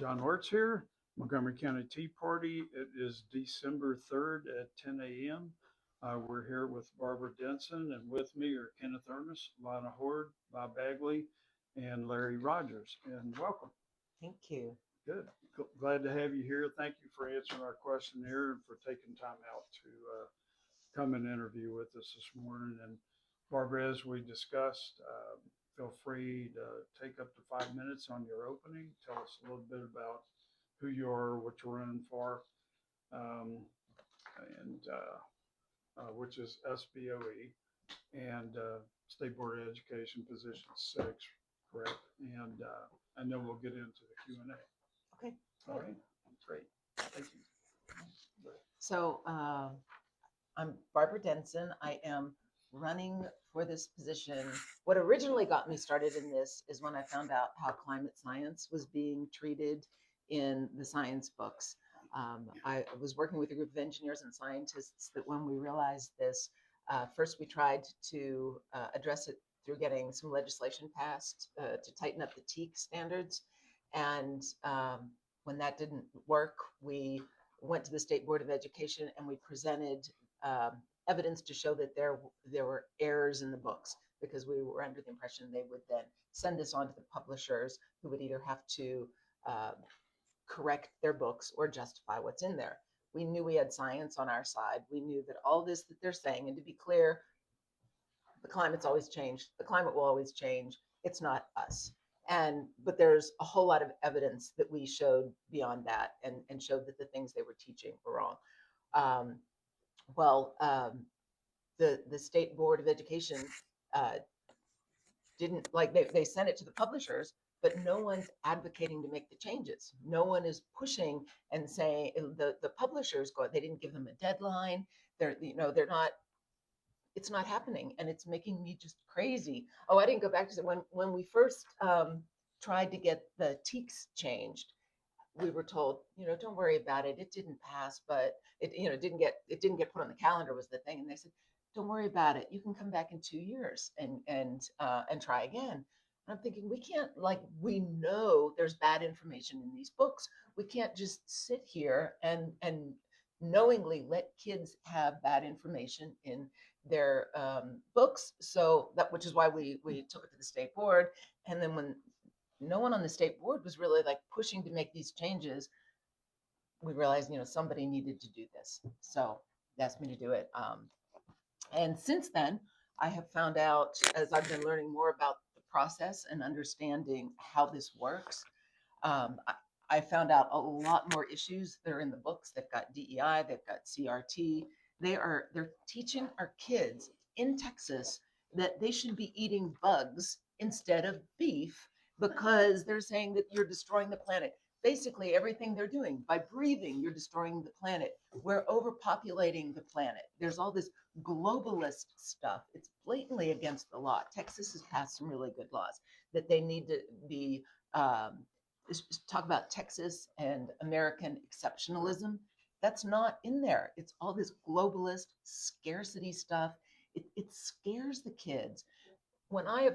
John Wertz here, Montgomery County Tea Party. It is December 3rd at 10 a.m. We're here with Barbara Denson, and with me are Kenneth Ernest, Lana Horde, Bob Bagley, and Larry Rogers. And welcome. Thank you. Good. Glad to have you here. Thank you for answering our questionnaire and for taking time out to come and interview with us this morning. And Barbara, as we discussed, feel free to take up to 5 minutes on your opening. Tell us a little bit about who you are, what you're running for, um, and which is SBOE, and State Board of Education Position 6, correct? And then we'll get into the Q&A. Okay. All right. Great. Thank you. So I'm Barbara Denson. I am running for this position. What originally got me started in this is when I found out how climate science was being treated in the science books. I was working with a group of engineers and scientists that when we realized this, first we tried to address it through getting some legislation passed to tighten up the TEAC standards. And when that didn't work, we went to the State Board of Education and we presented evidence to show that there were errors in the books, because we were under the impression they would then send this on to the publishers, who would either have to correct their books or justify what's in there. We knew we had science on our side. We knew that all this that they're saying, and to be clear, the climate's always changed. The climate will always change. It's not us. But there's a whole lot of evidence that we showed beyond that, and showed that the things they were teaching were wrong. The State Board of Education didn't, like, they sent it to the publishers, but no one's advocating to make the changes. No one is pushing and saying, the publishers they didn't give them a deadline. They're not, it's not happening, and it's making me just crazy. Oh, I didn't go back to when we first tried to get the TEACs changed. We were told, don't worry about it. It didn't pass, but it didn't get put on the calendar was the thing. And they said, don't worry about it. You can come back in 2 years and try again. And I'm thinking, we can't, we know there's bad information in these books. We can't just sit here and knowingly let kids have bad information in their books. So which is why we took it to the state board. And then when no one on the state board was really pushing to make these changes, we realized, somebody needed to do this. So they asked me to do it. And since then, I have found out, as I've been learning more about the process and understanding how this works, I found out a lot more issues that are in the books. They've got DEI, they've got CRT. They're teaching our kids in Texas that they should be eating bugs instead of beef, because they're saying that you're destroying the planet. Basically, everything they're doing, by breathing, you're destroying the planet. We're overpopulating the planet. There's all this globalist stuff. It's blatantly against the law. Texas has passed some really good laws that they need to be, talk about Texas and American exceptionalism. That's not in there. It's all this globalist scarcity stuff. It scares the kids. When I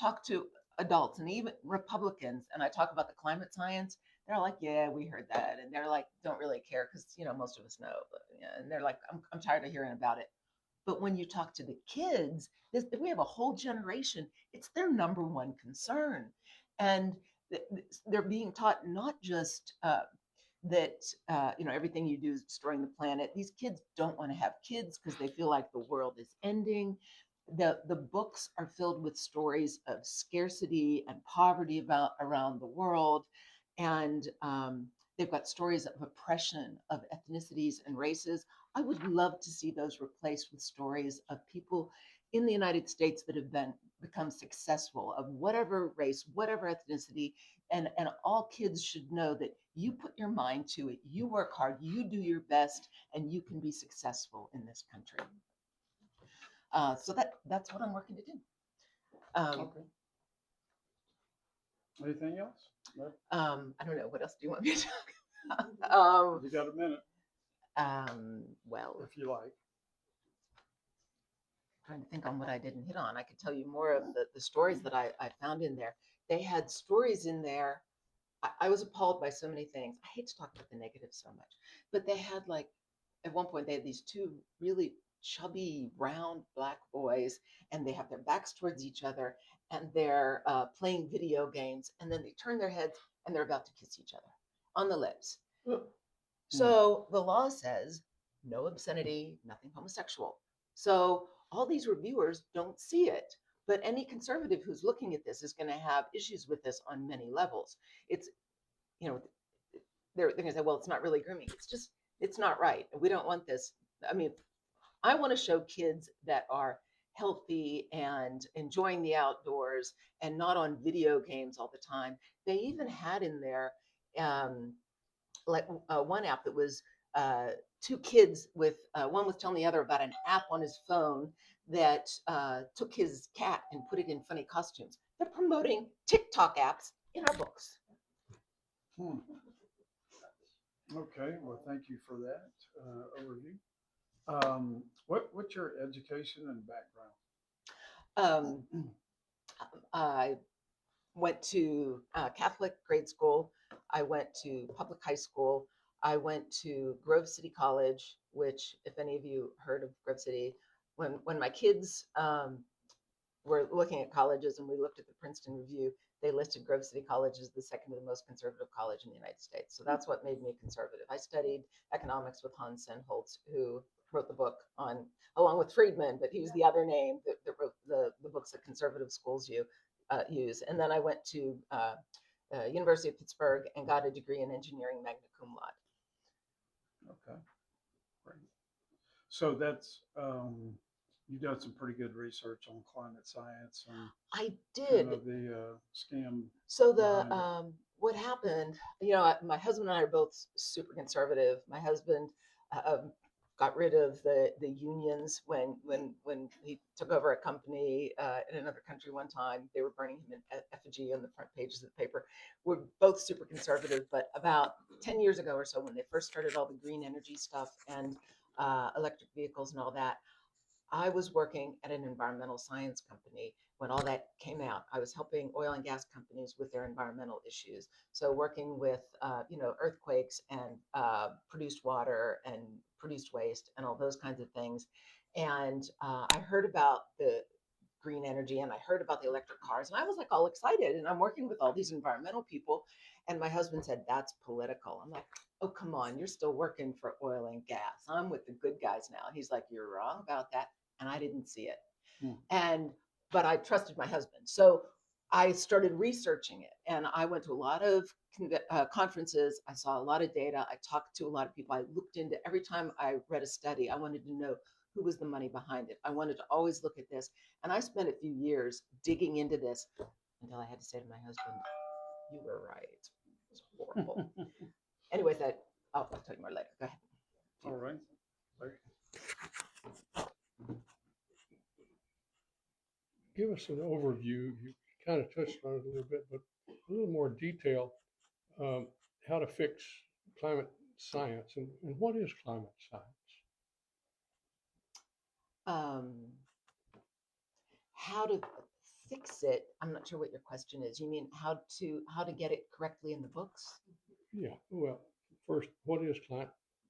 talk to adults and even Republicans, and I talk about the climate science, they're like, yeah, we heard that. And they're like, don't really care because, most of us know. But, yeah, and they're like, I'm tired of hearing about it. But when you talk to the kids, we have a whole generation. It's their number one concern. And they're being taught not just that, everything you do is destroying the planet. These kids don't want to have kids because they feel like the world is ending. The books are filled with stories of scarcity and poverty around the world. And they've got stories of oppression of ethnicities and races. I would love to see those replaced with stories of people in the United States that have become successful, of whatever race, whatever ethnicity. And all kids should know that you put your mind to it, you work hard, you do your best, and you can be successful in this country. So that's what I'm working to do. Okay. Anything else? No? I don't know. What else do you want me to talk about? You got a minute. Well, if you like. Trying to think on what I didn't hit on. I could tell you more of the stories that I found in there. They had stories in there I was appalled by so many things. I hate to talk about the negatives so much, but they had like, at one point, they had these two really chubby, round black boys, and they have their backs towards each other, and they're playing video games, and then they turn their heads and they're about to kiss each other on the lips. Hmm. So the law says no obscenity, nothing homosexual. So all these reviewers don't see it. But any conservative who's looking at this is going to have issues with this on many levels. It's, you know, they're going to say, well, it's not really grooming. It's just, it's not right. We don't want this. I mean, I want to show kids that are healthy and enjoying the outdoors and not on video games all the time. They even had in there um, like one app that was uh, two kids with one was telling the other about an app on his phone that took his cat and put it in funny costumes. They're promoting TikTok apps in our books. Hmm. Okay, well, thank you for that overview. What's your education and Um, background? I went to Catholic grade school. I went to public high school. I went to Grove City College, which, if any of you heard of Grove City, when my kids were looking at colleges and we looked at the Princeton Review, they listed Grove City College as the second to the most conservative college in the United States. So that's what made me conservative. I studied economics with Hans Sennholz, who wrote the book on, along with Friedman, but he was the other name that wrote the books that conservative schools use. And then I went to University of Pittsburgh and got a degree in engineering, magna cum laude. Okay, great. So that's you've done some pretty good research on climate science and I kind did. of the scam So the behind it. what happened, my husband and I are both super conservative. My husband got rid of the unions when he took over a company in another country one time. They were burning him in effigy on the front pages of the paper. We're both super conservative, but about 10 years ago or so, when they first started all the green energy stuff and electric vehicles and all that, I was working at an environmental science company when all that came out. I was helping oil and gas companies with their environmental issues. So working with, earthquakes and produced water and produced waste and all those kinds of things. And I heard about the green energy and I heard about the electric cars and I was like all excited and I'm working with all these environmental people and my husband said that's political. I'm like, oh come on, you're still working for oil and gas. I'm with the good guys now. He's like, you're wrong about that, and I didn't see it. Hmm. And but I trusted my husband, so I started researching it and I went to a lot of conferences. I saw a lot of data. I talked to a lot of people. I looked into every time I read a study, I wanted to know who was the money behind it. I wanted to always look at this. And I spent a few years digging into this until I had to say to my husband, you were right. It's horrible. Anyways, I'll tell you more later. Go ahead. All right. Give us an overview. You kind of touched on it a little bit, but a little more detail. Um, how to fix climate science and what is climate science? Um, how to fix it? I'm not sure what your question is. You mean how to get it correctly in the books? Yeah. Well, first, what is climate?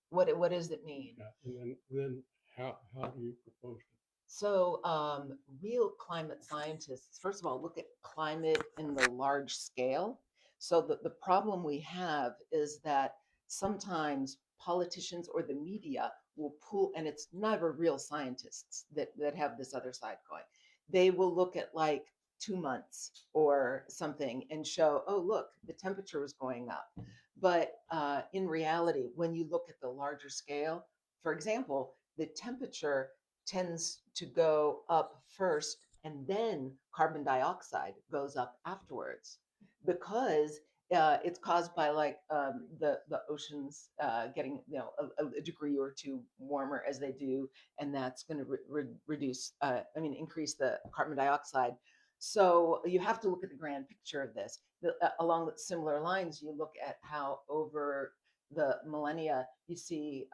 What does it mean? Yeah, and then how do you propose it? So, real climate scientists, first of all, look at climate in the large scale. So, the problem we have is that sometimes politicians or the media will pull, and it's never real scientists that have this other side going. They will look at like 2 months or something and show, oh, look, the temperature is going up. But in reality, when you look at the larger scale, for example, the temperature tends to go up first and then carbon dioxide goes up afterwards because it's caused by like the oceans getting a degree or two warmer as they do, and that's going to reduce increase the carbon dioxide. So you have to look at the grand picture of this. Along similar lines, you look at how over the millennia, you see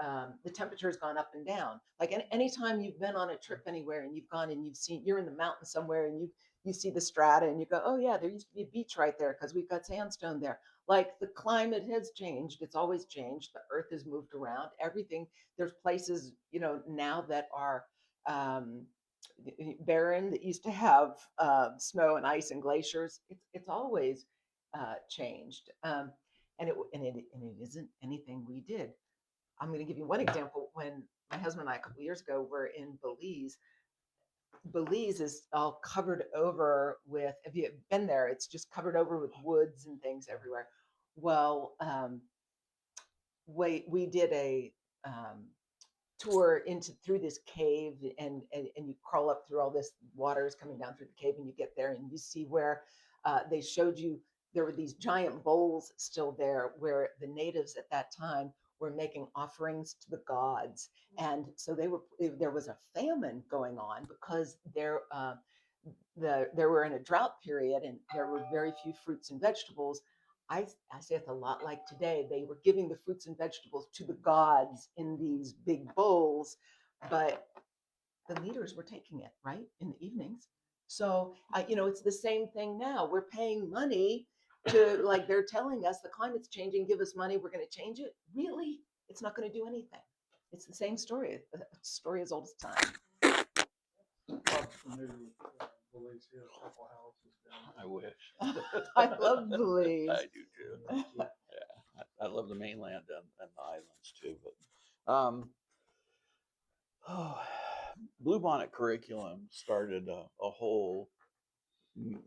the temperature has gone up and down. Like anytime you've been on a trip anywhere and you've gone and you've seen, you're in the mountains somewhere and you've you see the strata and you go, oh yeah, there used to be a beach right there because we've got sandstone there. Like the climate has changed. It's always changed. The earth has moved around. Everything, there's places, now that are um, barren that used to have snow and ice and glaciers. It's always changed. And it isn't anything we did. I'm going to give you one example. When my husband and I, a couple of years ago, were in Belize. Belize is all covered over with, if you've been there, it's just covered over with woods and things everywhere. Well, we did a tour into through this cave, and you crawl up through all this water is coming down through the cave, and you get there and you see where they showed you there were these giant bowls still there where the natives at that time were making offerings to the gods. And so there was a famine going on because there were in a drought period and there were very few fruits and vegetables. I say it's a lot like today. They were giving the fruits and vegetables to the gods in these big bowls, but the leaders were taking it, right, in the evenings. So, it's the same thing now. We're paying money to, like, they're telling us the climate's changing, give us money, we're going to change it. Really? It's not going to do anything. It's the same story, a story as old as time. Lots of new Belize, he has a couple houses down I wish. I love Belize. I do too. Yeah, I love the mainland and the islands too. But Bluebonnet curriculum started a whole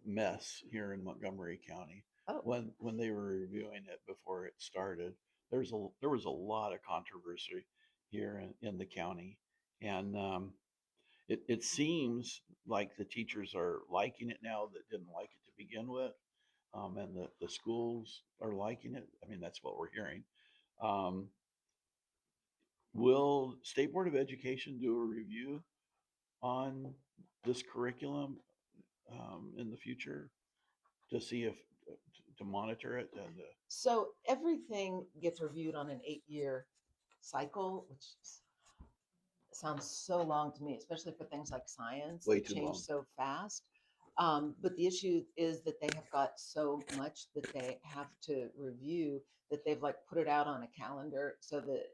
mess here in Montgomery County Oh. when they were reviewing it before it started. There was a lot of controversy here in the county, and it seems like the teachers are liking it now that didn't like it to begin with, and the schools are liking it. I mean, that's what we're hearing. Um, will State Board of Education do a review on this curriculum in the future to see if to monitor it and So everything gets reviewed on an 8-year cycle, which sounds so long to me, especially for things like science Way that too change long. so fast. But the issue is that they have got so much that they have to review that they've like put it out on a calendar so that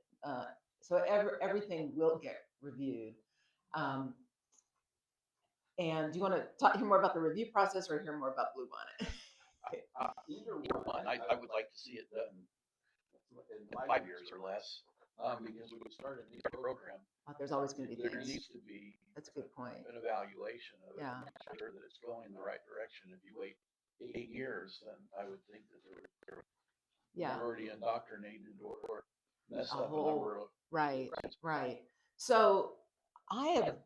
everything will get reviewed. Um, and do you want to hear more about the review process or hear more about Bluebonnet? either one. I would like to see it done in 5 years or less, because we started a new program. There's always going to be There things. needs to be That's a good point. an evaluation of it, Yeah. to make sure that it's going in the right direction. If you wait 8 years, then I would think that they're Yeah. already indoctrinated or messed A up a whole- number of Right, right. So I have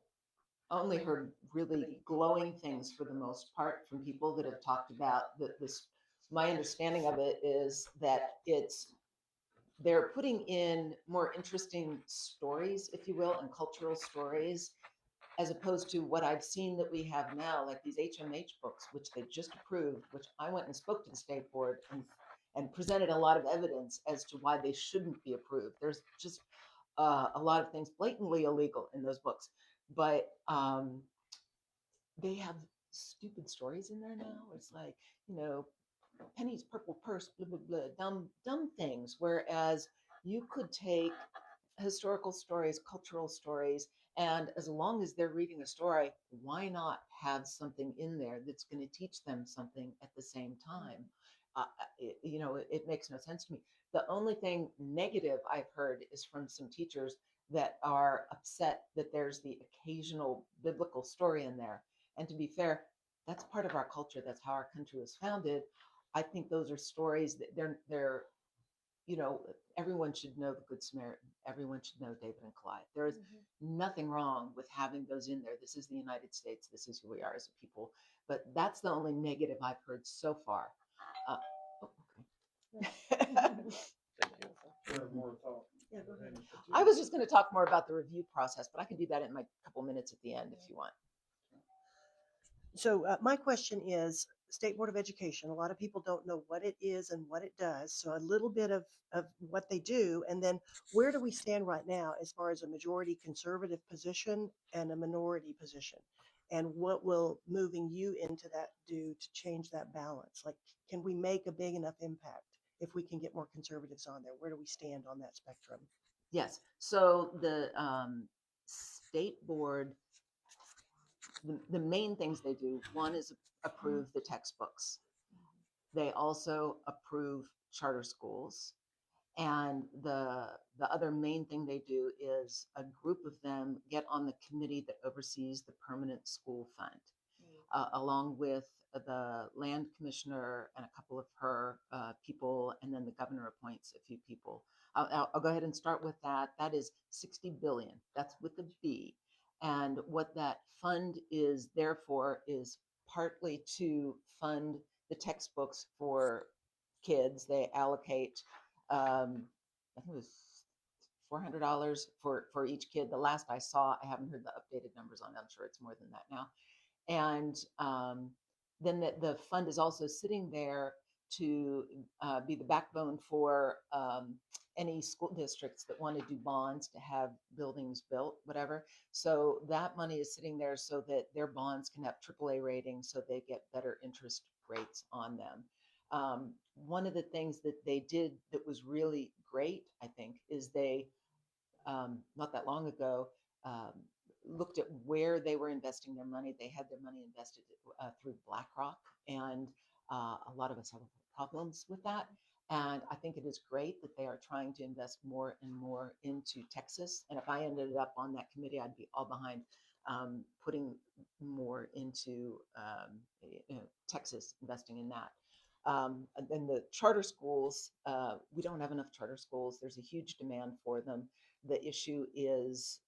only heard really glowing things for the most part from people that have talked about this. My understanding of it is that they're putting in more interesting stories, if you will, and cultural stories, as opposed to what I've seen that we have now, like these HMH books, which they just approved, which I went and spoke to the state board and presented a lot of evidence as to why they shouldn't be approved. There's just a lot of things blatantly illegal in those books, but they have stupid stories in there now. It's like, Penny's purple purse, blah blah blah, dumb things. Whereas you could take historical stories, cultural stories, and as long as they're reading a story, why not have something in there that's going to teach them something at the same time? It makes no sense to me. The only thing negative I've heard is from some teachers that are upset that there's the occasional biblical story in there. And to be fair, that's part of our culture. That's how our country was founded. I think those are stories that they're everyone should know the Good Samaritan. Everyone should know David and Goliath. There is nothing wrong with having those in there. This is the United States. This is who we are as a people. But that's the only negative I've heard so far. Okay. Thank you. there. More thought. Yeah, go ahead. I was just going to talk more about the review process, but I can do that in my couple minutes at the end if you want. So my question is, State Board of Education, a lot of people don't know what it is and what it does. So a little bit of what they do, and then where do we stand right now as far as a majority conservative position and a minority position? And what will moving you into that do to change that balance? Like, can we make a big enough impact if we can get more conservatives on there? Where do we stand on that spectrum? Yes. So the state board, the main things they do, one is approve the textbooks. They also approve charter schools. And the other main thing they do is a group of them get on the committee that oversees the permanent school fund, along with the land commissioner and a couple of her people, and then the governor appoints a few people. I'll go ahead and start with that. That is 60 billion. That's with the B. And what that fund is there for is partly to fund the textbooks for kids. They allocate, I think it was $400 for each kid. The last I saw, I haven't heard the updated numbers on it. I'm sure it's more than that now. And then the fund is also sitting there to be the backbone for any school districts that want to do bonds to have buildings built, whatever. So that money is sitting there so that their bonds can have AAA ratings, so they get better interest rates on them. One of the things that they did that was really great, I think, is they, not that long ago, looked at where they were investing their money. They had their money invested through BlackRock, and a lot of us have problems with that. And I think it is great that they are trying to invest more and more into Texas. And if I ended up on that committee, I'd be all behind putting more into Texas, investing in that. And then the charter schools, we don't have enough charter schools. There's a huge demand for them. The issue is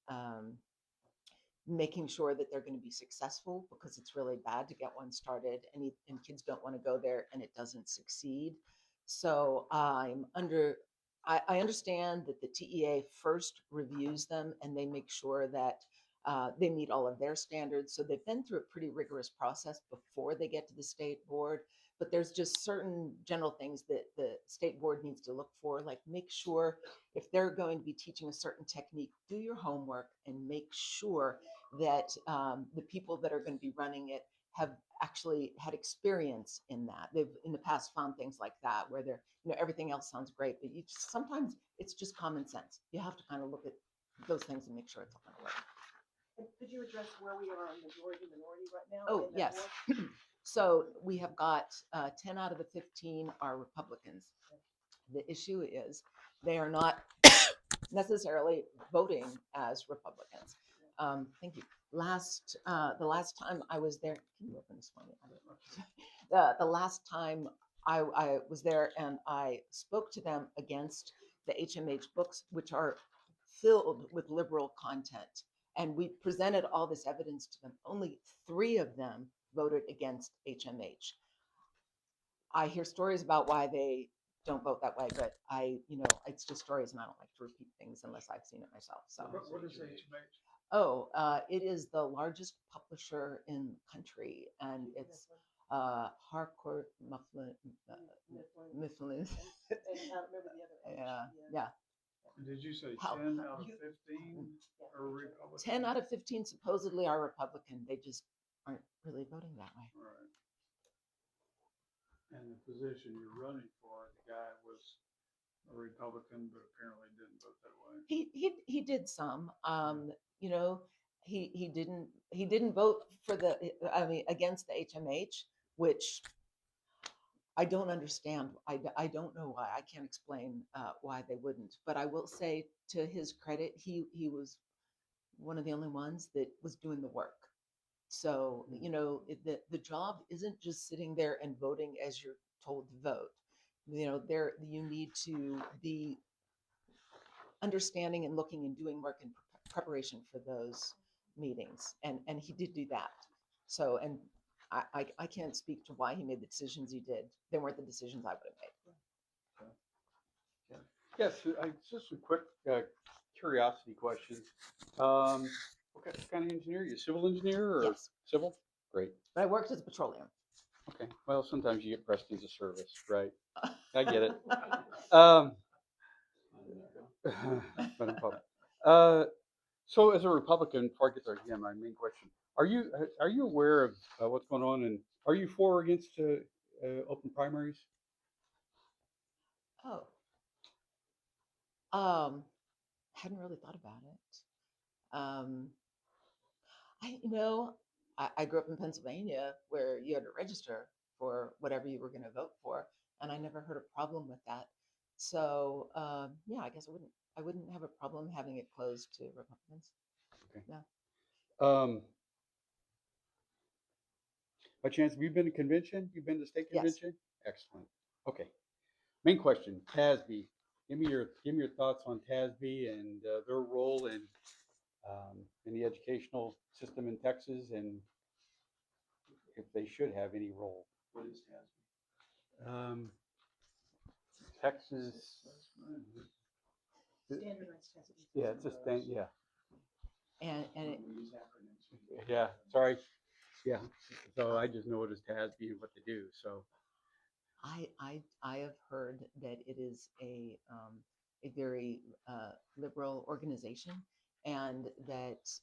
making sure that they're going to be successful, because it's really bad to get one started and kids don't want to go there and it doesn't succeed. So I understand that the TEA first reviews them and they make sure that they meet all of their standards. So they've been through a pretty rigorous process before they get to the state board. But there's just certain general things that the state board needs to look for, like make sure if they're going to be teaching a certain technique, do your homework and make sure that the people that are going to be running it have actually had experience in that. They've in the past found things like that where they're, everything else sounds great, but sometimes it's just common sense. You have to kind of look at those things and make sure it's all going to work. And could you address where we are on majority minority right now? Oh, yes. So we have got 10 out of the 15 are Republicans. The issue is they are not necessarily voting as Republicans. Thank you. The last time I was there, can you open this for me? The last time I was there and I spoke to them against the HMH books, which are filled with liberal content. And we presented all this evidence to them. Only 3 of them voted against HMH. I hear stories about why they don't vote that way, but it's just stories and I don't like to repeat things unless I've seen it myself. So What is HMH? Oh, it is the largest publisher in the country, and it's Harcourt Mifflin. And I don't remember the other H. Yeah. Did you say How- 10 out of 15 are Republican? 10 out of 15 supposedly are Republican. They just aren't really voting that way. Right. And the position you're running for, the guy was a Republican, but apparently didn't vote that way. He did some. He didn't vote for against the HMH, which I don't understand. I don't know why. I can't explain why they wouldn't. But I will say, to his credit, he was one of the only ones that was doing the work. So the job isn't just sitting there and voting as you're told to vote. You need to be understanding and looking and doing work in preparation for those meetings, and he did do that. So, and I can't speak to why he made the decisions he did. They weren't the decisions I would have made. Yes, just a quick curiosity question. What kind of engineer? You a civil engineer or Yes. civil? Great. But I worked as petroleum. Okay. Well, sometimes you get pressed into service, right? I get it. So as a Republican, before I get there again, my main question, Are you aware of what's going on, and are you for or against open primaries? Oh, hadn't really thought about it. You know, I grew up in Pennsylvania where you had to register for whatever you were going to vote for, and I never heard a problem with that. So, yeah, I guess I wouldn't have a problem having it closed to Republicans. Okay. Yeah. By chance, have you been to convention? You've been to state Yes. convention? Excellent. Okay. Main question, TASB. Give me your thoughts on TASB and their role in the educational system in Texas, and if they should have any role. What is TASB? Texas. Standardized testing. Yeah, it's a stand. Yeah, And We use acronyms. yeah. Sorry. Yeah. So I just know it as TASB and what they do. So I have heard that it is a very liberal organization, and that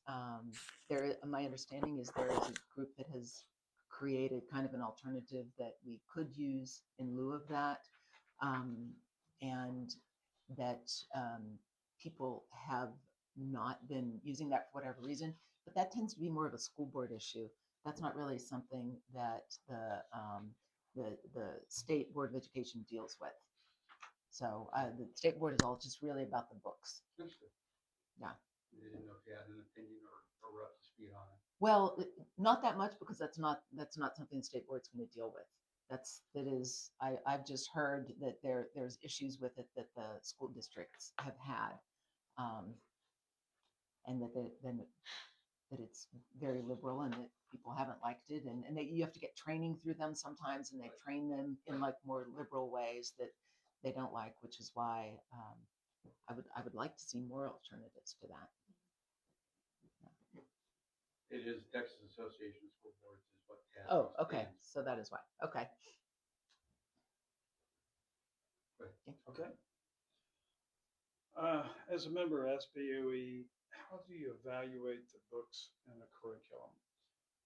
my understanding is there is a group that has created kind of an alternative that we could use in lieu of that, um, and that people have not been using that for whatever reason. But that tends to be more of a school board issue. That's not really something that the state board of education deals with. So the state board is all just really about the books. Yeah. I didn't know if you had an opinion or were up to speed on it. Well, not that much, because that's not something the state board's going to deal with. I've just heard that there's issues with it that the school districts have had, and that it's very liberal, and that people haven't liked it, and that you have to get training through them sometimes, and they train them in like more liberal ways that they don't like, which is why I would like to see more alternatives to that. It is Texas Association of School Boards is what TASB Oh, okay. stands. So that is why. Okay. Okay. As a member of SBOE, how do you evaluate the books in the curriculum?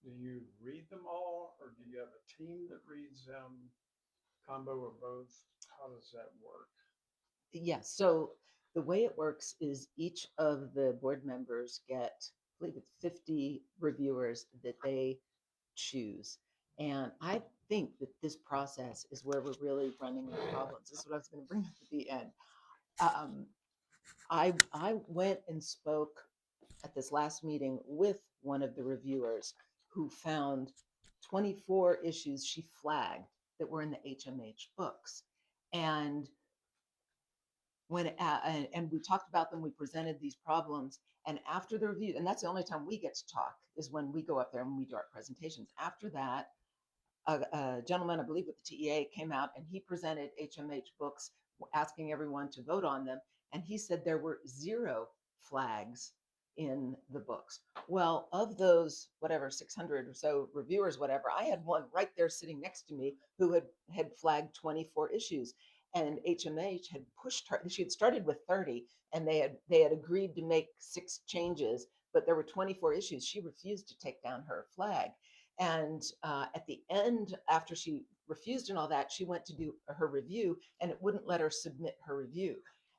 Do you read them all, or do you have a team that reads them? Combo of both? How does that work? Yes. So the way it works is each of the board members get, I believe it's 50 reviewers that they choose. And I think that this process is where we're really running into problems. This is what I was going to bring up at the end. I went and spoke at this last meeting with one of the reviewers who found 24 issues she flagged that were in the HMH books. And and we talked about them, we presented these problems, and after the review, and that's the only time we get to talk, is when we go up there and we do our presentations. After that, a gentleman, I believe with the TEA, came out and he presented HMH books, asking everyone to vote on them, and he said there were 0 flags in the books. Well, of those, whatever, 600 or so reviewers, whatever, I had one right there sitting next to me who had flagged 24 issues. And HMH had pushed her. She had started with 30, and they had agreed to make 6 changes, but there were 24 issues. She refused to take down her flag. And at the end, after she refused and all that, she went to do her review, and it wouldn't let her submit her review.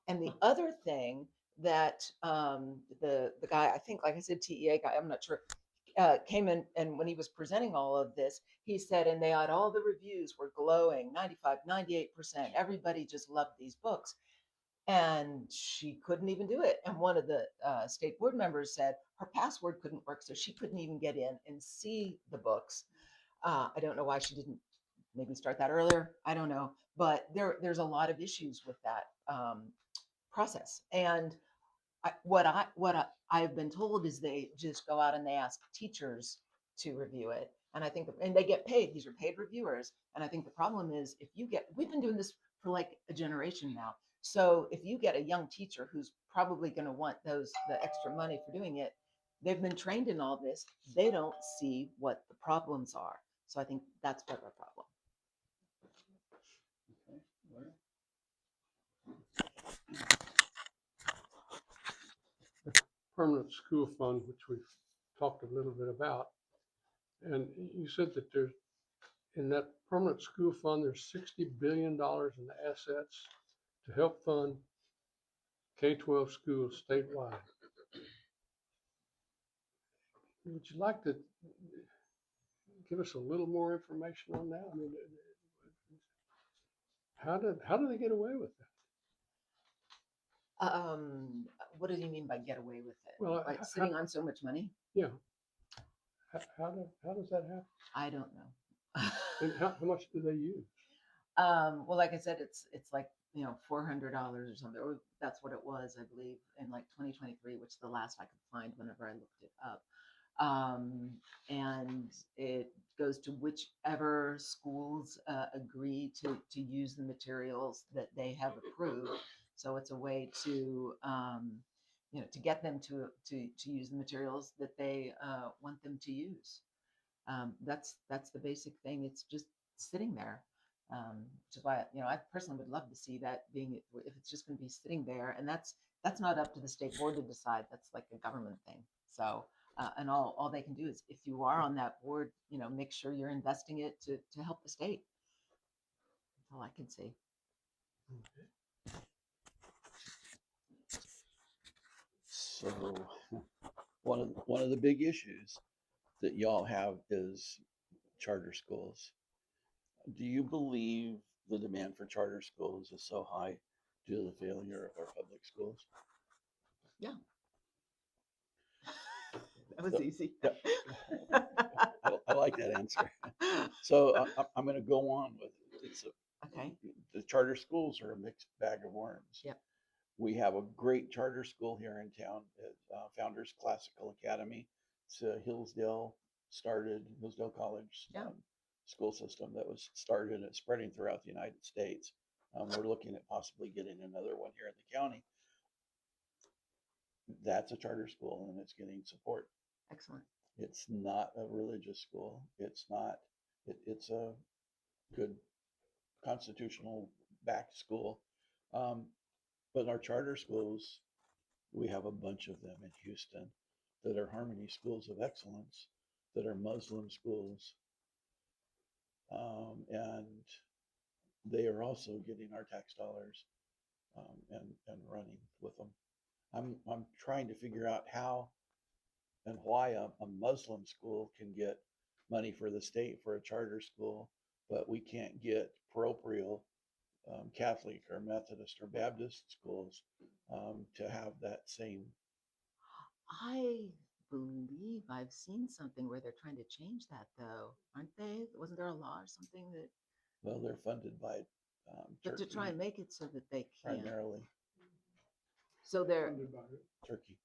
And the other thing that the guy, I think, like I said, TEA guy, I'm not sure, came in, and when he was presenting all of this, he said, and they had all the reviews were glowing, 95, 98%. Everybody just loved these books. And she couldn't even do it. And one of the state board members said her password couldn't work, so she couldn't even get in and see the books. I don't know why she didn't maybe start that earlier. I don't know. But there's a lot of issues with that process. And I've been told is they just go out and they ask teachers to review it. And I think, and they get paid. These are paid reviewers. And I think the problem is we've been doing this for like a generation now. So if you get a young teacher who's probably going to want the extra money for doing it, they've been trained in all this. They don't see what the problems are. So I think that's part of our problem. Okay. Larry? Permanent school fund, which we've talked a little bit about, And you said that there's, in that permanent school fund, there's $60 billion in the assets to help fund K-12 schools statewide. Would you like to give us a little more information on that? I mean, how do they get away with that? What do you mean by get away with it? Well, By sitting on so much money? Yeah. How does that happen? I don't know. And how much do they use? Well, like I said, it's like, $400 or something, or that's what it was, I believe, in like 2023, which is the last I could find whenever I looked it up. And it goes to whichever schools agree to use the materials that they have approved. So it's a way to to get them to use the materials that they want them to use. That's the basic thing. It's just sitting there. Which is why I personally would love to see that being, if it's just going to be sitting there, and that's not up to the state board to decide. That's like a government thing. So and all they can do is, if you are on that board, make sure you're investing it to help the state. That's all I can see. So one of the big issues that y'all have is charter schools. Do you believe the demand for charter schools is so high due to the failure of our public schools? Yeah. That was easy. I like that answer. So I'm going to go on with it. Okay. The charter schools are a mixed bag of worms. Yep. We have a great charter school here in town, Founders Classical Academy. It's Hillsdale College school system that was started and spreading throughout the United States. We're looking at possibly getting another one here in the county. That's a charter school and it's getting support. Excellent. It's not a religious school. It's not. It's a good constitutional backed school. But our charter schools, we have a bunch of them in Houston that are Harmony Schools of Excellence, that are Muslim schools. And they are also getting our tax dollars and running with them. I'm trying to figure out how and why a Muslim school can get money for the state for a charter school, but we can't get parochial Catholic or Methodist or Baptist schools to have that same. I believe I've seen something where they're trying to change that, though, aren't they? Wasn't there a law or something that? Well, they're funded by But to Turkey, try and make it so that they can. primarily So they're. Turkey.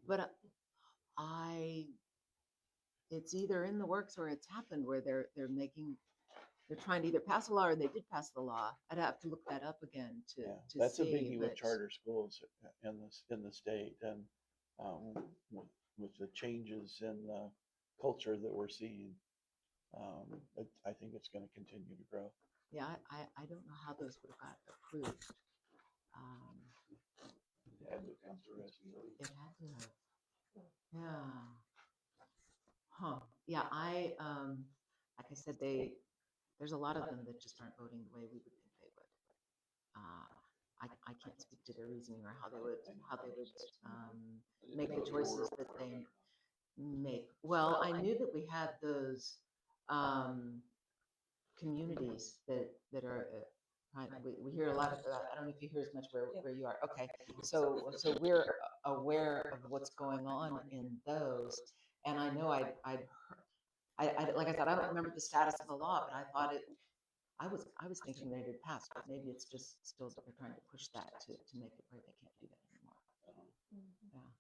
But it's either in the works or it's happened where they're trying to either pass a law or they did pass the law. I'd have to look that up again to That's see. a biggie with charter schools in the state, and with the changes in the culture that we're seeing, I think it's going to continue to grow. Yeah, I don't know how those would have got approved. It had to come through SBA. It had to have. Yeah. Huh. Yeah, like I said, there's a lot of them that just aren't voting the way we would think they would. I can't speak to their reasoning or how they would make the choices that they make. Well, I knew that we had those communities that are. We hear a lot of that. I don't know if you hear as much where you are. Okay, so we're aware of what's going on in those, and I know I like I said, I don't remember the status of the law, but I thought it. I was thinking that it had passed, but maybe it's just still they're trying to push that to make it where they can't do that anymore. Yeah,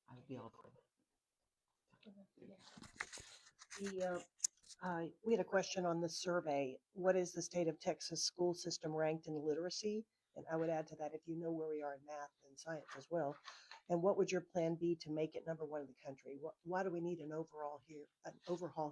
I would be all for it. We had a question on the survey. What is the state of Texas school system ranked in literacy? And I would add to that, if you know where we are in math and science as well. And what would your plan be to make it number one in the country? Why do we need an overhaul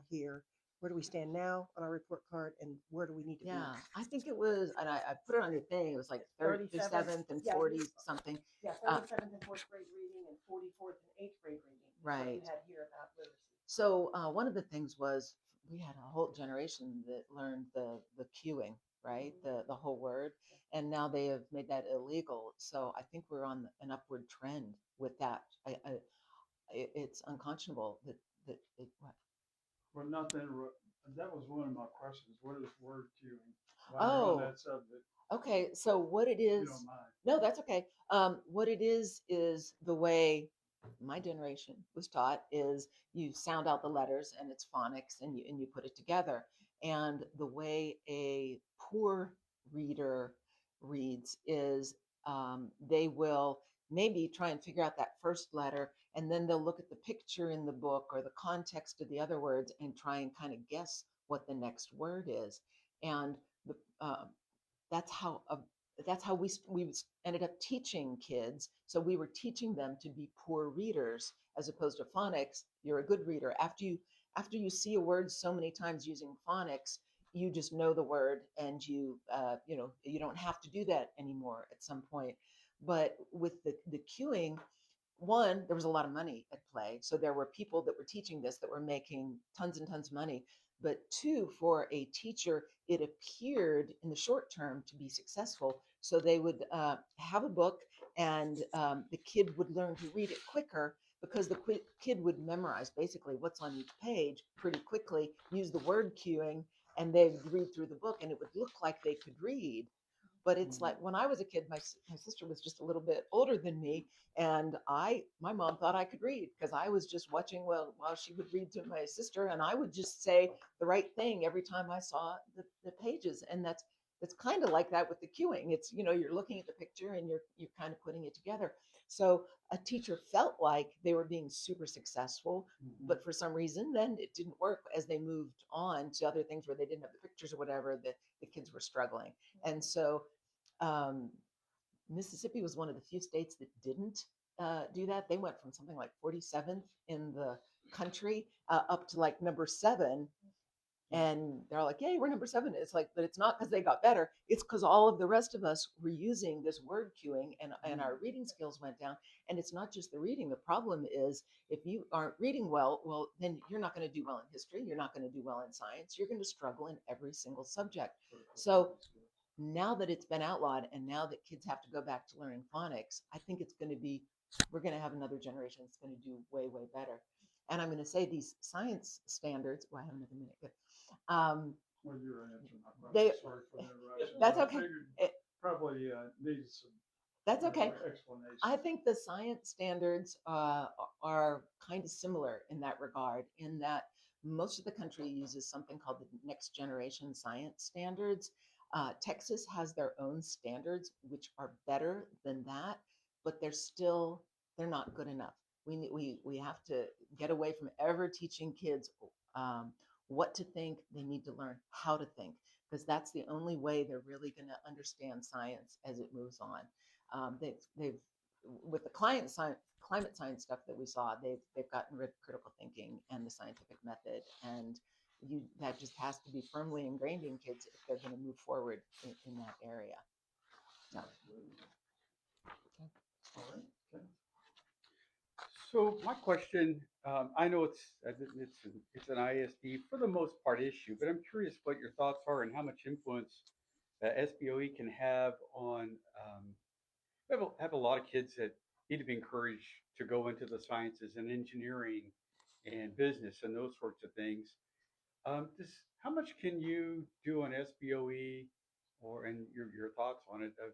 here? Where do we stand now on our report card, and where do we need to be? Yeah, I think it was, and I put it on your thing. It was like 37th and 40 something. Yeah, 37th and 4th grade reading and 44th and 8th grade reading. Right. You had here about literacy. So one of the things was we had a whole generation that learned the cueing, right? The whole word, and now they have made that illegal. So I think we're on an upward trend with that. It's unconscionable that what? Well, nothing, that was one of my questions. What is word queuing? While you're on Oh, that subject, okay. So what it if you is? don't mind. No, that's okay. What it is the way my generation was taught is you sound out the letters and it's phonics and you put it together. And the way a poor reader reads is they will maybe try and figure out that first letter, and then they'll look at the picture in the book or the context of the other words and try and kind of guess what the next word is. And the that's how that's how we ended up teaching kids. So we were teaching them to be poor readers as opposed to phonics. You're a good reader after you see a word so many times using phonics. You just know the word, and you know you don't have to do that anymore at some point. But with the cueing, one, there was a lot of money at play. So there were people that were teaching this that were making tons and tons of money. But two, for a teacher, it appeared in the short term to be successful. So they would have a book, and the kid would learn to read it quicker because the kid would memorize basically what's on each page pretty quickly, use the word queuing, and they'd read through the book, and it would look like they could read. But it's like when I was a kid, my sister was just a little bit older than me, and my mom thought I could read because I was just watching while she would read to my sister, and I would just say the right thing every time I saw the pages. And that's kind of like that with the cueing. It's, you know, you're looking at the picture and you're kind of putting it together. So a teacher felt like they were being super successful, but for some reason then it didn't work. As they moved on to other things where they didn't have the pictures or whatever, the kids were struggling. And so um, Mississippi was one of the few states that didn't do that. They went from something like 47th in the country up to like number 7. And they're like, yay, we're number 7. It's like, but it's not because they got better. It's because all of the rest of us were using this word queuing, and our reading skills went down. And it's not just the reading. The problem is if you aren't reading well, then you're not going to do well in history. You're not going to do well in science. You're going to struggle in every single subject. So now that it's been outlawed and now that kids have to go back to learning phonics, I think we're going to have another generation that's going to do way, way better. And I'm going to say these science standards, well, I have another minute. Good. Well, you were answering my They, question. Sorry for the interruption. that's I okay. figured It, probably needed some, that's okay. explanation. I think the science standards are kind of similar in that regard, in that most of the country uses something called the Next Generation Science Standards. Texas has their own standards, which are better than that, but they're not good enough. We have to get away from ever teaching kids um, what to think. They need to learn how to think, because that's the only way they're really going to understand science as it moves on. They've with the climate science stuff that we saw, they've gotten rid of critical thinking and the scientific method, and that just has to be firmly ingrained in kids if they're going to move forward in that area. No. All right. Okay. So my question, I know it's an ISD for the most part issue, but I'm curious what your thoughts are and how much influence SBOE can have on. Have a lot of kids that need to be encouraged to go into the sciences and engineering and business and those sorts of things. How much can you do on SBOE, or and your thoughts on it? Of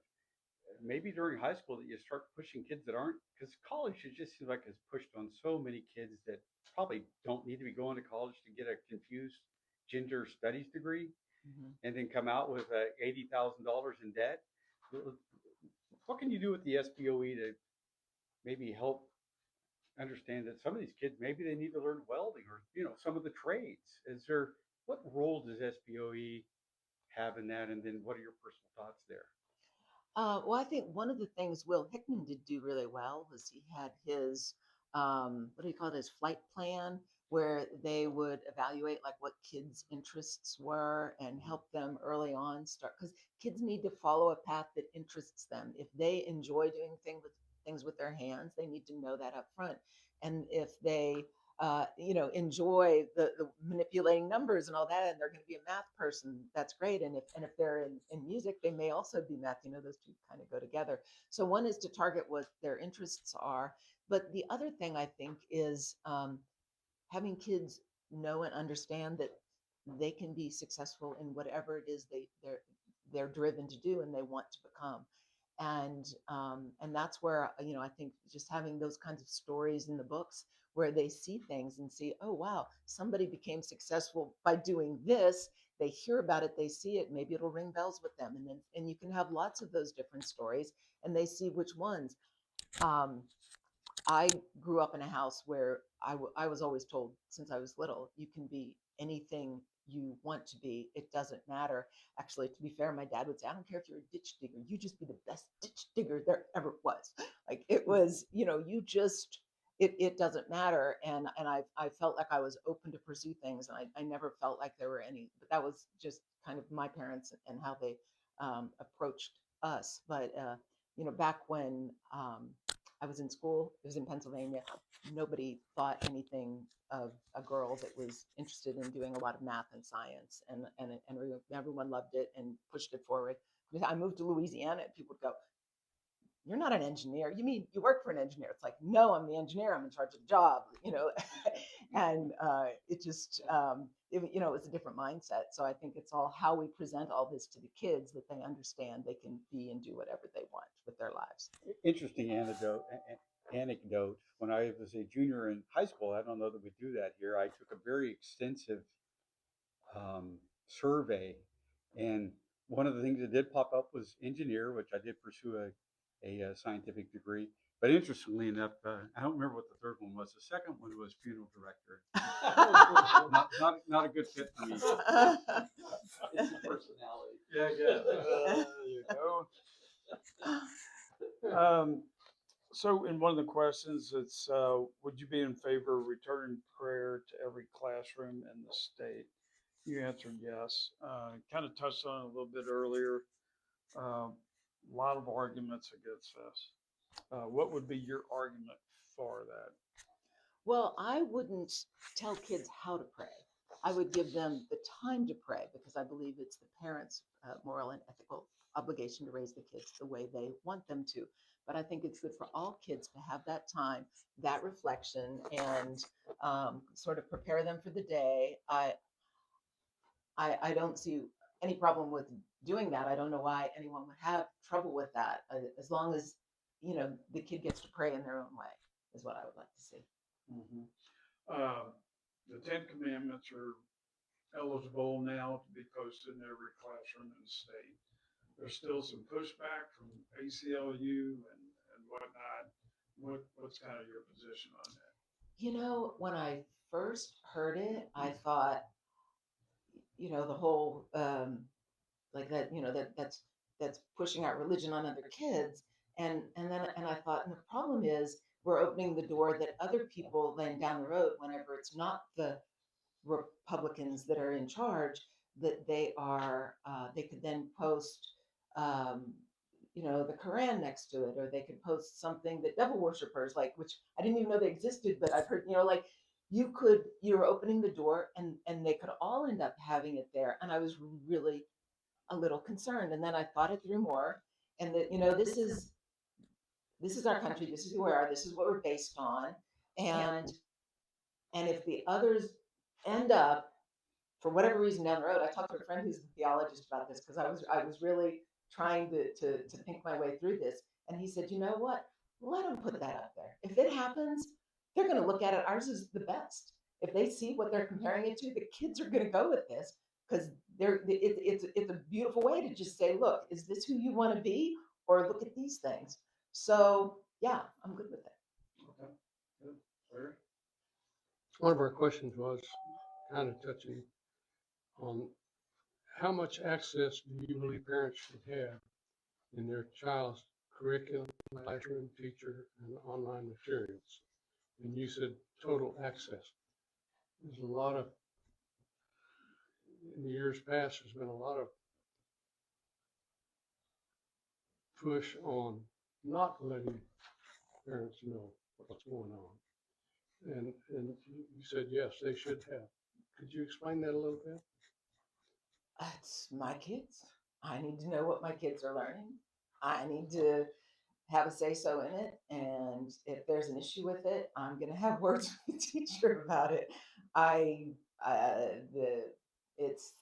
maybe during high school that you start pushing kids that aren't, because college it just seems like it's pushed on so many kids that probably don't need to be going to college to get a confused gender studies degree Mm-hmm. and then come out with $80,000 in debt. What can you do with the SBOE to maybe help understand that some of these kids maybe they need to learn welding or some of the trades? Is there what role does SBOE have in that, and then what are your personal thoughts there? Well, I think one of the things Will Hickman did do really well was he had his, what do you call it, his flight plan, where they would evaluate like what kids' interests were and help them early on start, because kids need to follow a path that interests them. If they enjoy doing things with their hands, they need to know that up front. And if they enjoy the manipulating numbers and all that, and they're going to be a math person. That's great. And if they're in music, they may also be math. Those two kind of go together. So one is to target what their interests are, but the other thing I think is having kids know and understand that they can be successful in whatever it is they're driven to do and they want to become. And that's where I think just having those kinds of stories in the books where they see things and see, oh wow, somebody became successful by doing this. They hear about it, they see it, maybe it'll ring bells with them, and you can have lots of those different stories, and they see which ones. um, I grew up in a house where I was always told since I was little, you can be anything you want to be. It doesn't matter. Actually, to be fair, my dad would say, I don't care if you're a ditch digger, you just be the best ditch digger there ever was. Like it was, you just, it doesn't matter. And I felt like I was open to pursue things. And I never felt like there were any, but that was just kind of my parents and how they approached us. But, back when, I was in school, it was in Pennsylvania. Nobody thought anything of a girl that was interested in doing a lot of math and science, and everyone loved it and pushed it forward. I moved to Louisiana, and people would go, "You're not an engineer. You mean you work for an engineer?" It's like, no, I'm the engineer. I'm in charge of the job, and it just, it was a different mindset. So I think it's all how we present all this to the kids that they understand they can be and do whatever they want with their lives. Interesting anecdote. When I was a junior in high school, I don't know that we do that here. I took a very extensive survey, and one of the things that did pop up was engineer, which I did pursue a scientific degree. But interestingly enough, I don't remember what the third one was. The second one was funeral director. Not a good fit for me. It's your personality. Yeah, yeah. There you go. So in one of the questions, it's would you be in favor of returning prayer to every classroom in the state? You answered yes. Kind of touched on it a little bit earlier. A lot of arguments against this. What would be your argument for that? Well, I wouldn't tell kids how to pray. I would give them the time to pray because I believe it's the parents' moral and ethical obligation to raise the kids the way they want them to. But I think it's good for all kids to have that time, that reflection, and sort of prepare them for the day. I don't see any problem with doing that. I don't know why anyone would have trouble with that, as long as the kid gets to pray in their own way, is what I would like to see. Mm-hmm. The Ten Commandments are eligible now to be posted in every classroom in the state. There's still some pushback from ACLU and whatnot. What's kind of your position on that? When I first heard it, I thought, the whole like that, that's pushing out religion on other kids. And I thought, and the problem is we're opening the door that other people then down the road, whenever it's not the Republicans that are in charge, that they could then post, the Quran next to it, or they could post something that devil worshippers like, which I didn't even know they existed, but I've heard, like you're opening the door, and they could all end up having it there. And I was really a little concerned. And then I thought it through more, and that, this is our country, this is who we are, this is what we're based on. And if the others end up, for whatever reason down the road, I talked to a friend who's a theologist about this because I was really trying to think my way through this. And he said, you know what? Let them put that up there. If it happens, they're going to look at it. Ours is the best. If they see what they're comparing it to, the kids are going to go with this because it's a beautiful way to just say, look, is this who you want to be? Or look at these things. So yeah, I'm good with it. Okay, good. Larry? One of our questions was kind of touching on how much access do you believe parents should have in their child's curriculum, classroom, teacher, and online materials? And you said total access. There's a lot of, in the years past, there's been a lot of push on not letting parents know what's going on. And you said, yes, they should have. Could you explain that a little bit? It's my kids. I need to know what my kids are learning. I need to have a say so in it. And if there's an issue with it, I'm going to have words with the teacher about it. I, the, it's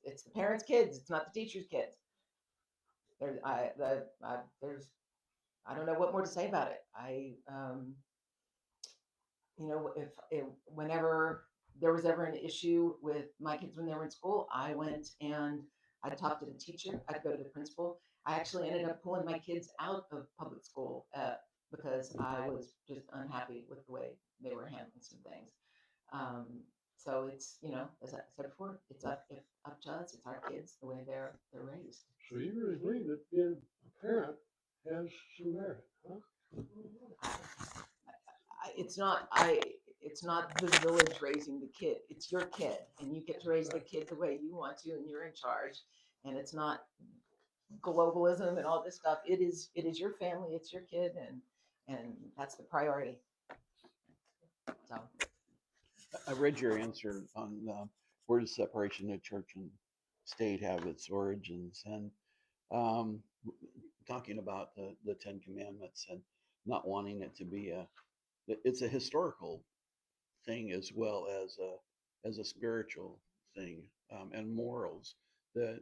it's the parents' kids. It's not the teacher's kids. There's, I don't know what more to say about it. Whenever there was ever an issue with my kids when they were in school, I went and I talked to the teacher. I'd go to the principal. I actually ended up pulling my kids out of public school because I was just unhappy with the way they were handling some things. Um, so it's, as I said before, it's up to us. It's our kids, the way they're raised. So you really believe that being a parent has some merit, huh? It's not it's not the village raising the kid. It's your kid, and you get to raise the kid the way you want to, and you're in charge. And it's not globalism and all this stuff. It is your family. It's your kid, and that's the priority. So I read your answer on where does separation of church and state have its origins, and um, talking about the Ten Commandments and not wanting it to be it's a historical thing as well as a spiritual thing, and morals that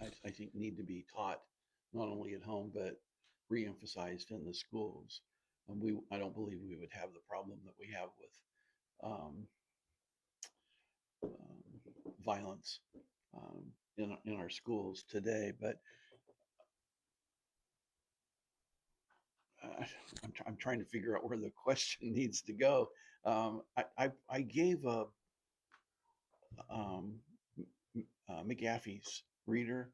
I think need to be taught not only at home but reemphasized in the schools. I don't believe we would have the problem that we have with um, violence in our schools today. But I'm trying to figure out where the question needs to go. I gave a um, McGaffey's reader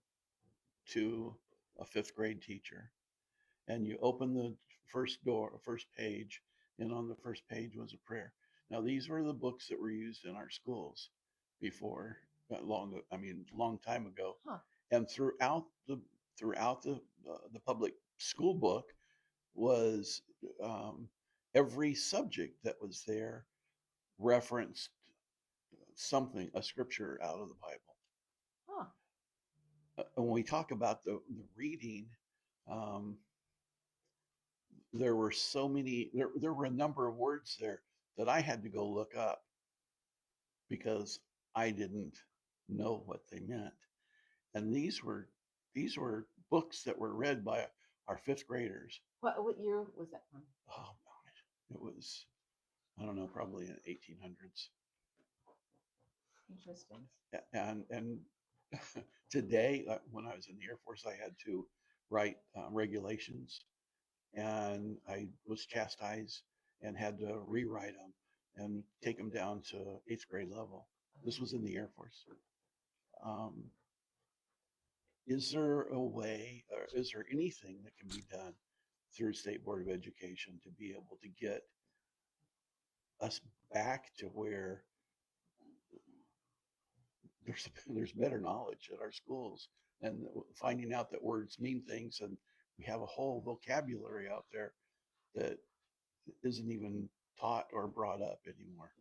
to a fifth grade teacher, and you open the first page, and on the first page was a prayer. Now these were the books that were used in our schools before, long time ago, huh. and throughout the public school book was um, every subject that was there referenced something, a scripture out of the Bible. Huh. When we talk about the reading, um, there were so many, there were a number of words there that I had to go look up because I didn't know what they meant. And these were books that were read by our fifth graders. What year was that from? Oh, it was, I don't know, probably in 1800s. Interesting. And today, when I was in the Air Force, I had to write regulations, and I was chastised and had to rewrite them and take them down to eighth grade level. This was in the Air Force. Um, is there a way, or is there anything that can be done through State Board of Education to be able to get us back to where there's better knowledge at our schools, and finding out that words mean things, and we have a whole vocabulary out there that isn't even taught or brought up anymore.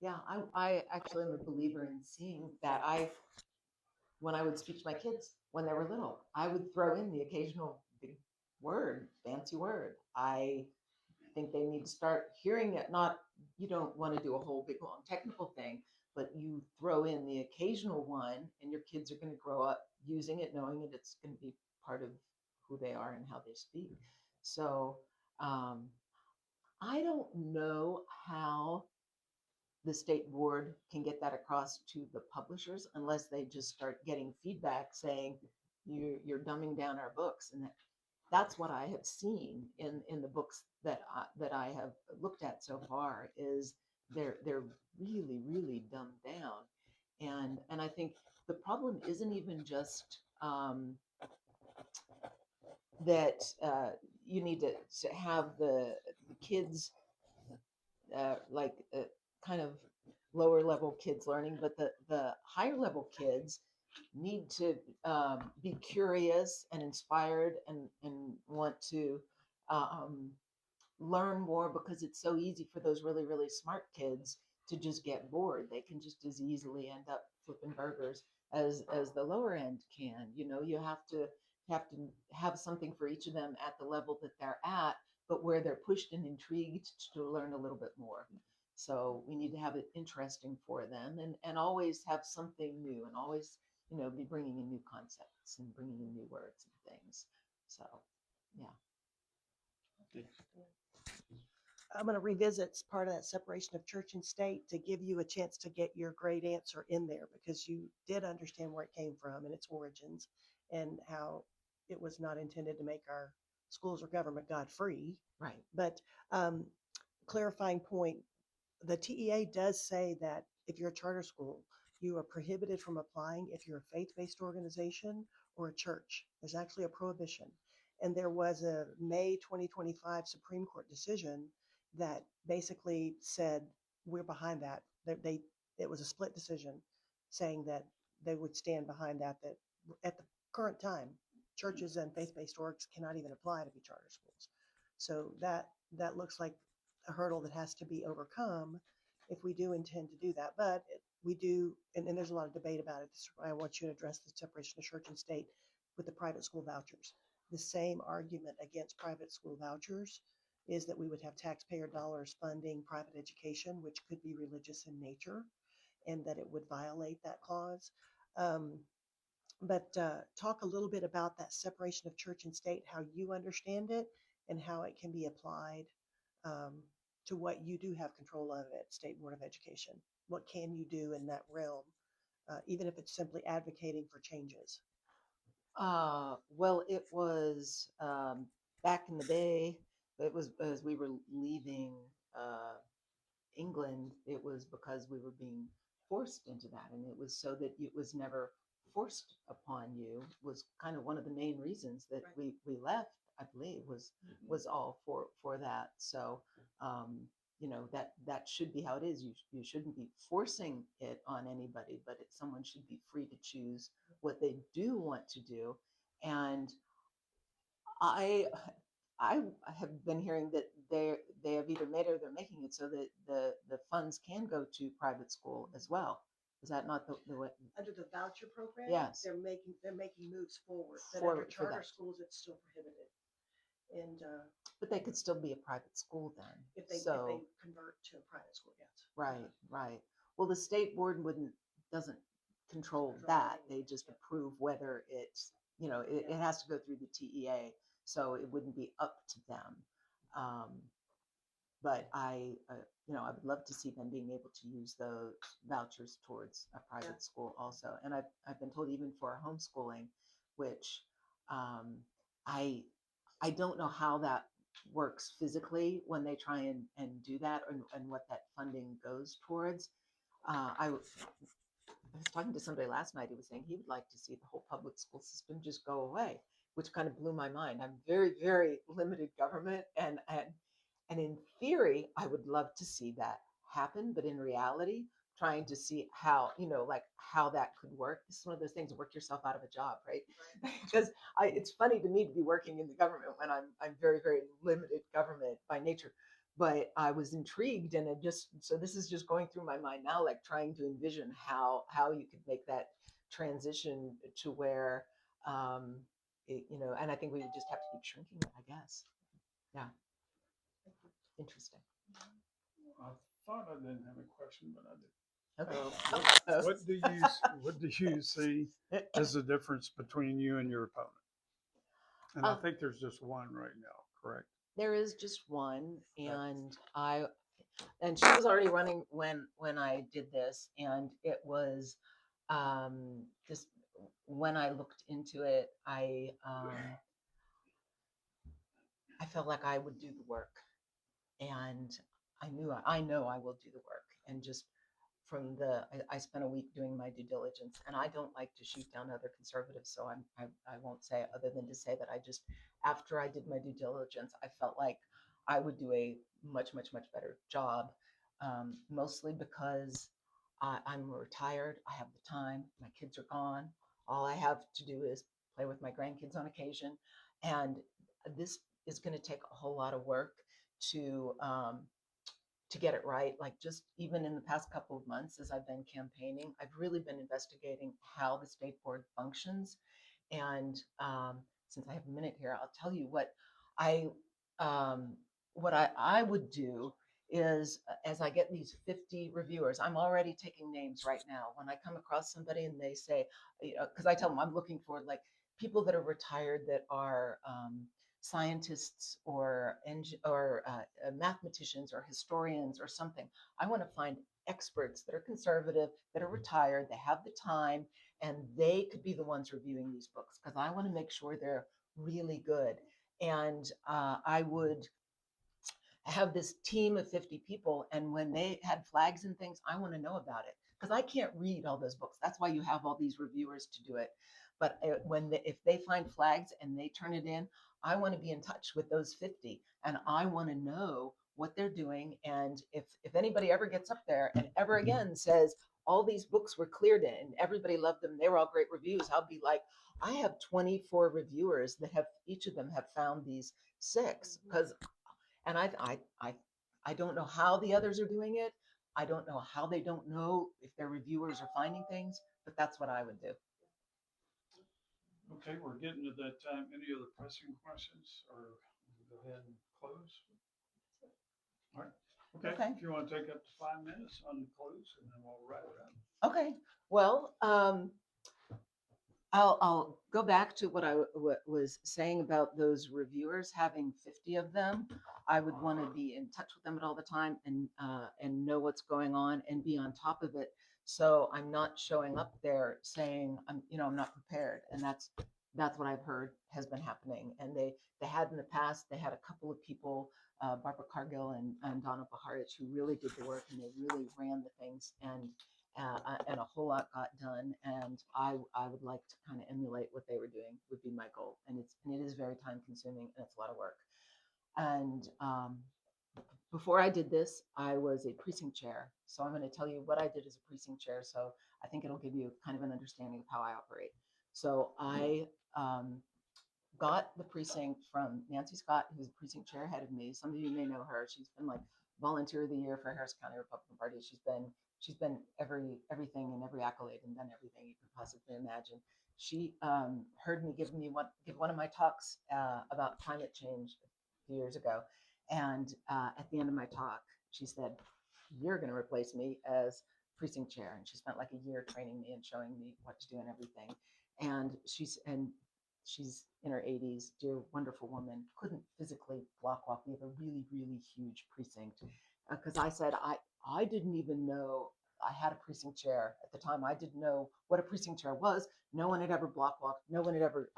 Yeah, I actually am a believer in seeing that. When I would speak to my kids when they were little, I would throw in the occasional big word, fancy word. I think they need to start hearing it. Not, you don't want to do a whole big long technical thing, but you throw in the occasional one, and your kids are going to grow up using it, knowing that it's going to be part of who they are and how they speak. So um, I don't know how the state board can get that across to the publishers unless they just start getting feedback saying you're dumbing down our books. And that's what I have seen in the books that I have looked at so far, is they're really dumbed down. And I think the problem isn't even just that you need to have the kids kind of lower level kids learning, but the higher level kids need to be curious and inspired and want to um, learn more because it's so easy for those really, really smart kids to just get bored. They can just as easily end up flipping burgers as the lower end can. You know, you have to have something for each of them at the level that they're at, but where they're pushed and intrigued to learn a little bit more. So we need to have it interesting for them, and always have something new, and always, you know, be bringing in new concepts and bringing in new words and things. So, yeah. I'm going to revisit part of that separation of church and state to give you a chance to get your great answer in there, because you did understand where it came from and its origins and how it was not intended to make our schools or government God free. Right. But clarifying point, the TEA does say that if you're a charter school, you are prohibited from applying if you're a faith-based organization or a church. There's actually a prohibition. And there was a May 2025 Supreme Court decision that basically said we're behind that. It was a split decision saying that they would stand behind that. That at the current time, churches and faith-based orgs cannot even apply to be charter schools. So that looks like a hurdle that has to be overcome if we do intend to do that. But we do, and there's a lot of debate about it. This is why I want you to address the separation of church and state with the private school vouchers. The same argument against private school vouchers is that we would have taxpayer dollars funding private education, which could be religious in nature, and that it would violate that clause. But talk a little bit about that separation of church and state, how you understand it, and how it can be applied um, to what you do have control of at State Board of Education. What can you do in that realm, even if it's simply advocating for changes? Well, it was back in the day. It was as we were leaving England. It was because we were being forced into that, and it was so that it was never forced upon you. Was kind of one of the main reasons that Right. we left. I believe was all for that. So you know, that should be how it is. You shouldn't be forcing it on anybody, but someone should be free to choose what they do want to do. And I I have been hearing that they have either made it or they're making it so that the funds can go to private school as well. Is that not the way? Under the voucher program, Yes. they're making moves forward. But For- under for charter that. schools, it's still prohibited. And But they could still be a private school then. if they So convert to a private school, yes. right, right. Well, the state board doesn't control Control that. any- They just yeah. approve whether it's, you know, it Yeah. has to go through the TEA, so it wouldn't be up to them. But you know, I would love to see them being able to use those vouchers towards a private school also. And I've been told even for homeschooling, which um, I don't know how that works physically when they try and do that, and what that funding goes towards. I was talking to somebody last night who was saying he would like to see the whole public school system just go away, which kind of blew my mind. I'm very, very limited government, and in theory, I would love to see that happen, but in reality, trying to see how, you know, like how that could work. This is one of those things, work yourself out of a job, right? Because it's funny to me to be working in the government when I'm very, very limited government by nature. But I was intrigued, and so this is just going through my mind now, like trying to envision how you could make that transition to where, you know, and I think we would just have to keep shrinking it, I guess. Yeah. Interesting. I thought I didn't have a question, but I did. Okay. What do you see as the difference between you and your opponent? And I think there's just one right now, correct? There is just one, and she was already running when I did this, and it was just when I looked into it, I felt like I would do the work, and I know I will do the work, and just from I spent a week doing my due diligence, and I don't like to shoot down other conservatives, so I won't say other than to say that I just, after I did my due diligence, I felt like I would do a much better job, mostly because I'm retired, I have the time, my kids are gone, all I have to do is play with my grandkids on occasion, and this is going to take a whole lot of work to get it right. Like just even in the past couple of months as I've been campaigning, I've really been investigating how the state board functions. And since I have a minute here, I'll tell you I um, what I would do is as I get these 50 reviewers, I'm already taking names right now. When I come across somebody and they say, because I tell them I'm looking for like people that are retired that are scientists or mathematicians or historians or something. I want to find experts that are conservative, that are retired, they have the time, and they could be the ones reviewing these books because I want to make sure they're really good. And I would have this team of 50 people, and when they had flags and things, I want to know about it because I can't read all those books. That's why you have all these reviewers to do it. But if they find flags and they turn it in, I want to be in touch with those 50, and I want to know what they're doing. And if anybody ever gets up there and ever again says all these books were cleared in and everybody loved them, they were all great reviews, I'll be like, I have 24 reviewers that have each of them have found these six because and I don't know how the others are doing it. I don't know how they don't know if their reviewers are finding things, but that's what I would do. Okay, we're getting to that time. Any other pressing questions or we'll go ahead and close? All right. Okay. Okay. If you want to take up to 5 minutes on the close and then we'll wrap it up. Okay. Well, I'll go back to what I was saying about those reviewers having 50 of them. I would want to be in touch with them at all the time and know what's going on and be on top of it. So I'm not showing up there saying I'm not prepared, and that's what I've heard has been happening. And they had in the past, they had a couple of people, Barbara Cargill and Donna Baharich, who really did the work and they really ran the things and a whole lot got done. And I would like to kind of emulate what they were doing would be my goal. And it is very time consuming and it's a lot of work. And before I did this, I was a precinct chair. So I'm going to tell you what I did as a precinct chair. So I think it'll give you kind of an understanding of how I operate. So I got the precinct from Nancy Scott, who's the precinct chair ahead of me. Some of you may know her. She's been like volunteer of the year for Harris County Republican Party. She's been everything and every accolade and done everything you can possibly imagine. She heard me give one of my talks about climate change a few years ago, and at the end of my talk, she said, "You're going to replace me as precinct chair." And she spent like a year training me and showing me what to do and everything. And she's in her 80s, dear, wonderful woman, couldn't physically block walk. We have a really, really huge precinct. Because I said, I didn't even know I had a precinct chair at the time. I didn't know what a precinct chair was. No one had ever block walked. No one had ever,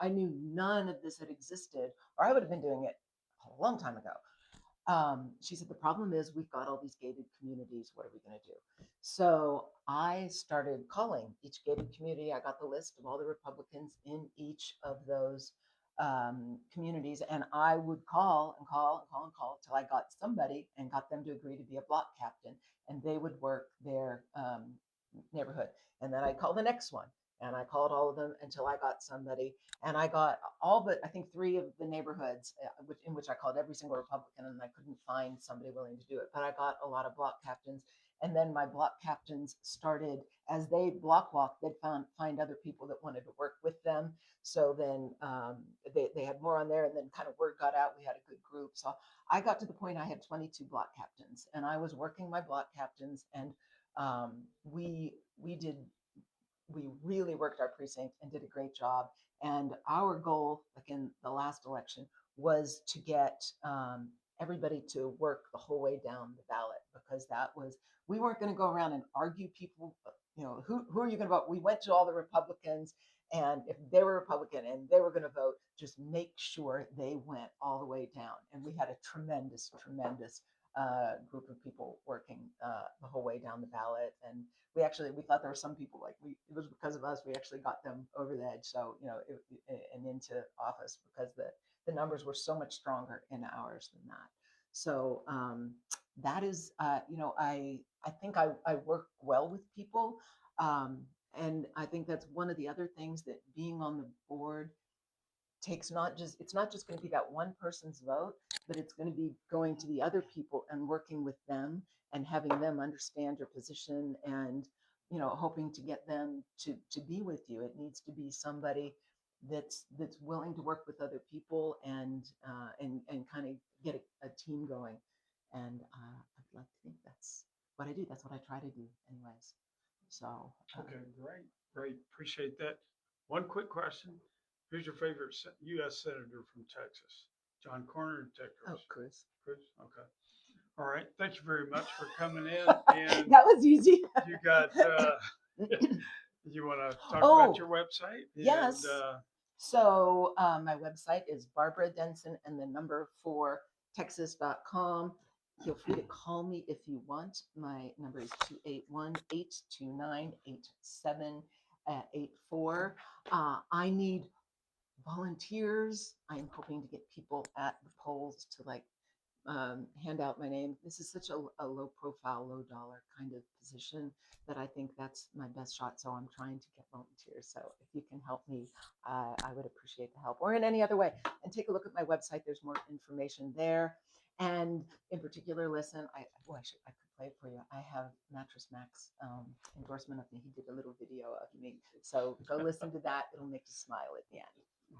I knew none of this had existed, or I would have been doing it a long time ago. She said, the problem is we've got all these gated communities. What are we going to do? So I started calling each gated community. I got the list of all the Republicans in each of those communities, and I would call and call and call and call till I got somebody and got them to agree to be a block captain, and they would work their neighborhood. And then I called the next one, and I called all of them until I got somebody, and I got all but I think 3 of the neighborhoods in which I called every single Republican, and I couldn't find somebody willing to do it. But I got a lot of block captains, and then my block captains started, as they block walked, they'd find other people that wanted to work with them. So then they had more on there, and then kind of word got out. We had a good group. So I got to the point I had 22 block captains, and I was working my block captains, and we really worked our precinct and did a great job. And our goal, like in the last election, was to get everybody to work the whole way down the ballot, because we weren't going to go around and argue people, who are you going to vote? We went to all the Republicans, and if they were Republican and they were going to vote, just make sure they went all the way down. And we had a tremendous group of people working the whole way down the ballot. And we thought there were some people it was because of us, we actually got them over the edge. So, and into office, because the numbers were so much stronger in ours than that. So that is, I think I work well with people. And I think that's one of the other things that being on the board takes it's not just going to be that one person's vote, but it's going to be going to the other people and working with them and having them understand your position and, you know, hoping to get them to be with you. It needs to be somebody that's willing to work with other people and kind of get a team going. And I'd like to think that's what I do. That's what I try to do, anyways. So Okay, great. Appreciate that. One quick question. Who's your favorite U.S. Senator from Texas? John Cornyn or Ted oh, Cruz? Chris, Cruz? Okay. All right. Thank you very much for coming in. And that was easy. you got, you want to talk Oh, about your website? yes. And, So my website is Barbara Denson and the number 4 texas.com. Feel free to call me if you want. My number is 281-829-8784. I need volunteers. I'm hoping to get people at the polls to like hand out my name. This is such a low profile, low dollar kind of position that I think that's my best shot. So I'm trying to get volunteers. So if you can help me, I would appreciate the help, or in any other way. And take a look at my website. There's more information there. And in particular, listen, I could play it for you. I have Mattress Max endorsement of me. He did a little video of me. So go listen to that. It'll make you smile at the end.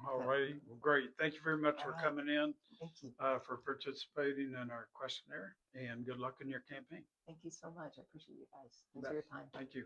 all righty. Well, great. Thank you very much for All right. coming in, Thank you. for participating in our questionnaire, and good luck in your campaign. Thank you so much. I appreciate you guys. You Thanks for bet. your time. Thank you.